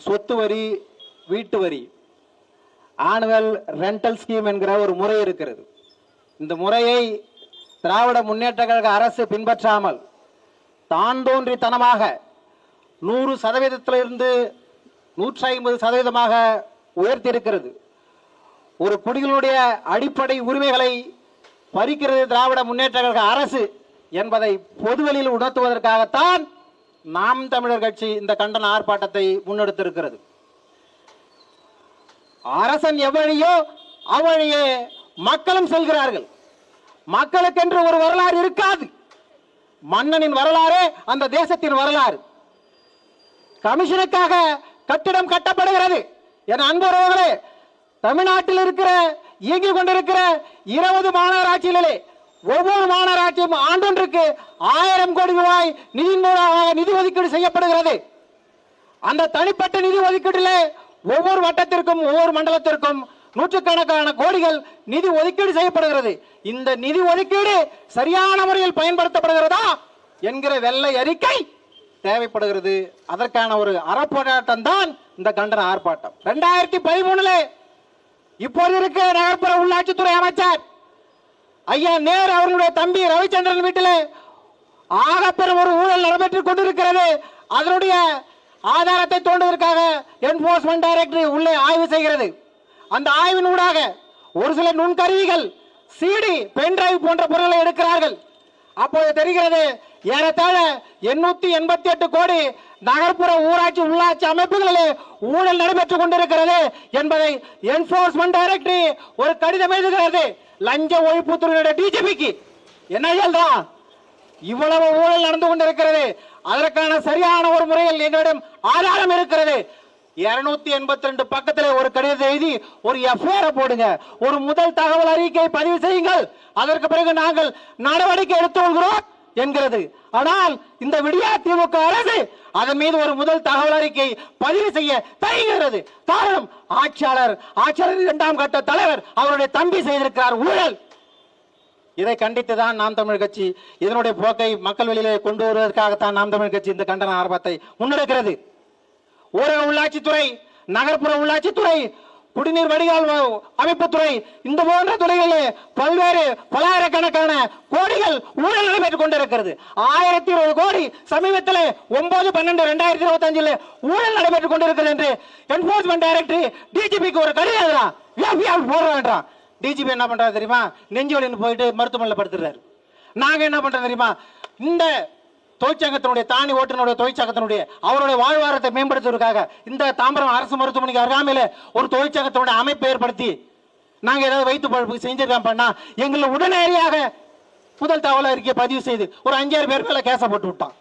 சொத்து வரி, வீட்டு வரி, ஆனுவல் ரெண்டல் ஸ்கீம் என்கிற ஒரு முறை இருக்கிறது. இந்த முறையை திராவிட முன்னேற்ற கழக அரசு பின்பற்றாமல் தான் தோன்றித்தனமாக 100%இருந்து 150% உயர்த்தி இருக்கிறது. ஒரு குடிகளுடைய அடிப்படை உரிமைகளை பறிக்கிறது திராவிட முன்னேற்ற கழக அரசு என்பதை பொதுவெளியில் உணர்த்துவதற்காகத்தான் நாம் தமிழர் கட்சி இந்த கண்டன ஆர்ப்பாட்டத்தை முன்னெடுத்திருக்கிறது. அரசன் எவ்வழியோ அவ்வழியே மக்களும் செல்கிறார்கள். மக்களுக்கென்று ஒரு வரலாறு இருக்காது. மன்னனின் வரலாறு அந்த தேசத்தின் வரலாறு. கமிஷனுக்காக கட்டிடம் கட்டப்படுகிறது. என் அன்புறவர்களே, தமிழ்நாட்டில் இருக்கிற இயங்கிக் கொண்டிருக்கிற 20 மாநகராட்சிகளிலே ஒவ்வொரு மாநகராட்சியும் ஆண்டொன்றுக்கு 1000 கோடி ரூபாய் நிதி ஒதுக்கீடு செய்யப்படுகிறது. அந்த தனிப்பட்ட நிதி ஒதுக்கீட்டிலே ஒவ்வொரு வட்டத்திற்கும் ஒவ்வொரு மண்டலத்திற்கும் நூற்றுக்கணக்கான கோடிகள் நிதி ஒதுக்கீடு செய்யப்படுகிறது. இந்த நிதி ஒதுக்கீடு சரியான முறையில் பயன்படுத்தப்படுகிறதா என்கிற வெள்ளை அறிக்கை தேவைப்படுகிறது. அதற்கான ஒரு அறப்போராட்டம் தான் இந்த கண்டன ஆர்ப்பாட்டம். 2013 இப்போது இருக்கிற நகர்ப்புற உள்ளாட்சித்துறை அமைச்சர் ஐயா நேரு அவர்களுடைய தம்பி ரவிச்சந்திரன் வீட்டிலே ஆகப்பெரும் ஒரு ஊழல் நடைபெற்றுக் கொண்டிருக்கிறது. அதனுடைய ஆதாரத்தை தோண்டுவதற்காக என்போர்ஸ்மென்ட் டைரக்டரேட் உள்ளே ஆய்வு செய்கிறது. அந்த ஆய்வின் ஊடாக ஒரு சில நுண்கருவிகள், சிடி, பென்டிரைவ் போன்ற பொருட்களை எடுக்கிறார்கள். அப்போது தெரிகிறது ஏறத்தாழ 888 கோடி நகர்ப்புற ஊராட்சி உள்ளாட்சி அமைப்புகளிலே ஊழல் நடைபெற்றுக் கொண்டிருக்கிறது என்பதை என்போர்ஸ்மென்ட் டைரக்டரேட் ஒரு கடிதம் எழுதுகிறது லஞ்ச ஒழிப்புத்துறையுடைய டிஜிபிக்கு. என்ன தான் இவ்வளவு ஊழல் நடந்து கொண்டிருக்கிறது, அதற்கான சரியான ஒரு முறையில் எங்களிடம் ஆதாரம் இருக்கிறது. 282 பக்கத்தில் ஒரு கடிதத்தை எழுதி ஒரு எஃப்ஐஆர் போடுங்க, ஒரு முதல் தகவல் அறிக்கை பதிவு செய்யுங்கள், அதற்கு பிறகு நாங்கள் நடவடிக்கை எடுத்துக்கொள்கிறோம் என்கிறது. ஆனால் இந்த விடியா திமுக அரசு அதன் மீது ஒரு முதல் தகவல் அறிக்கை பதிவு செய்ய தயங்குகிறது. காரணம், ஆட்சியாளர் 2ஆம் கட்ட தலைவர் அவருடைய தம்பி செய்திருக்கிறார் ஊழல். இதை கண்டித்துதான் நாம் தமிழர் கட்சி இதனுடைய போக்கை மக்கள் வெளியிலே கொண்டு வருவதற்காகத்தான் நாம் தமிழர் கட்சி இந்த கண்டன ஆர்ப்பாட்டத்தை முன்னெடுக்கிறது. ஊரக உள்ளாட்சித்துறை, நகர்ப்புற உள்ளாட்சித்துறை, குடிநீர் வடிகால் அமைப்புத்துறை, இந்த போன்ற துறைகளிலே பல்வேறு பல்லாயிரக்கணக்கான கோடிகள் ஊழல் நடைபெற்றுக் கொண்டிருக்கிறது. 1020 கோடி சமீபத்தில் 9/12/2025 ஊழல் நடைபெற்றுக் கொண்டிருக்கிறது என்று என்போர்ஸ்மென்ட் டைரக்டரேட் டிஜிபிக்கு ஒரு கடிதம் எழுதுறான். போடுறான். டிஜிபி என்ன பண்றாரு தெரியுமா? நெஞ்சுவலின்னு போயிட்டு மருத்துவமனையில் படுத்துறாரு. நாங்க என்ன பண்றோம் தெரியுமா? இந்த தொழிற்சங்கத்தினுடைய தானி ஓட்டுநருடைய தொழிற்சங்கத்தினுடைய அவருடைய வாழ்வாரத்தை மேம்படுத்துவதற்காக இந்த தாம்பரம் அரசு மருத்துவமனைக்கு அருகாமையில ஒரு தொழிற்சங்கத்தினுடைய அமைப்பை ஏற்படுத்தி நாங்க ஏதாவது வைத்து பழப்பு செஞ்சிருக்கோம் பண்ணா எங்களை உடனடியாக முதல் தகவல் அறிக்கை பதிவு செய்து ஒரு 5,000 பேர் மேல கேச போட்டு விட்டான்.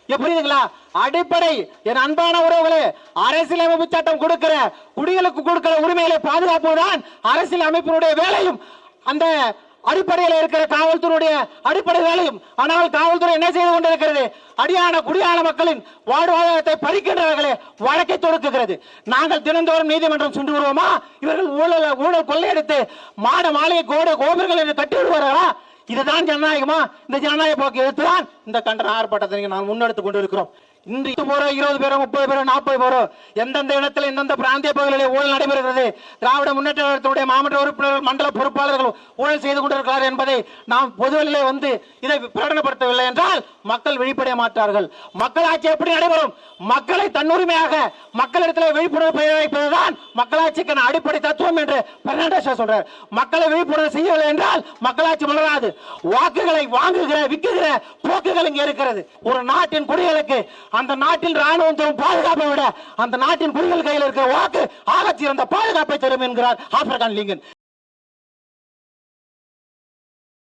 புரியுதுங்களா? அடிப்படை என் அன்பான உறவுகளே, அரசியலமைப்பு சட்டம் கொடுக்கிற குடிகளுக்கு கொடுக்கிற உரிமைகளை பாதுகாப்புதான் அரசியல் அமைப்பினுடைய வேலையும் அந்த அடிப்படையில் இருக்கிற காவல்துறையுடைய அடிப்படை வேலையும். ஆனால் காவல்துறை என்ன செய்து கொண்டிருக்கிறது? அடியான குடியான மக்களின் வாழ்வாதாரத்தை பறிக்கின்றவர்களே வழக்கை தொடுக்குகிறது. நாங்கள் தினந்தோறும் நீதிமன்றம் சென்று வருவோமா? இவர்கள் ஊழல் கொள்ளையடித்து மாட மாளிகை கோபுரங்கள் என்று கட்டி விடுவார்களா? இதுதான் ஜனநாயகமா? இந்த ஜனநாயக போக்கு எடுத்துதான் இந்த கண்டன ஆர்ப்பாட்டத்தை நான் முன்னெடுத்துக் கொண்டிருக்கிறோம். இன்று 20 பேரோ 30 பேரோ 40 பேரோ எந்தெந்த இடத்துல எந்தெந்த பிராந்திய பகுதிகளில் ஊழல் நடைபெறுகிறது, திராவிட முன்னேற்ற கழகத்தினுடைய மாவட்ட உறுப்பினர்கள், மண்டல பொறுப்பாளர்கள் ஊழல் செய்து கொண்டிருக்கிறார் என்பதை நாம் பொதுவெளியிலே வந்து இதை பிரகடனப்படுத்தவில்லை என்றால் மக்கள் விழிப்படைய மாட்டார்கள். மக்களாட்சி எப்படி நடைபெறும்? மக்களை தன்னுரிமையாக மக்களிடத்தில் விழிப்புணர்வு வைப்பதுதான் மக்களாட்சிக்கான அடிப்படை தத்துவம் என்று பெர்னாண்டோ சொல்றார். மக்களை விழிப்புணர்வு செய்யவில்லை என்றால் மக்களாட்சி மலராது. வாக்குகளை வாங்குகிற விற்குகிற போக்குகள் இங்கே இருக்கிறது. ஒரு நாட்டின் குடிகளுக்கு அந்த நாட்டில் ராணுவம் தரும் பாதுகாப்பை விட அந்த நாட்டின் குடிகள் கையில் இருக்கிற வாக்கு ஆகச் சிறந்த பாதுகாப்பை தரும் என்கிறார் ஆபிரகாம் லிங்கன்.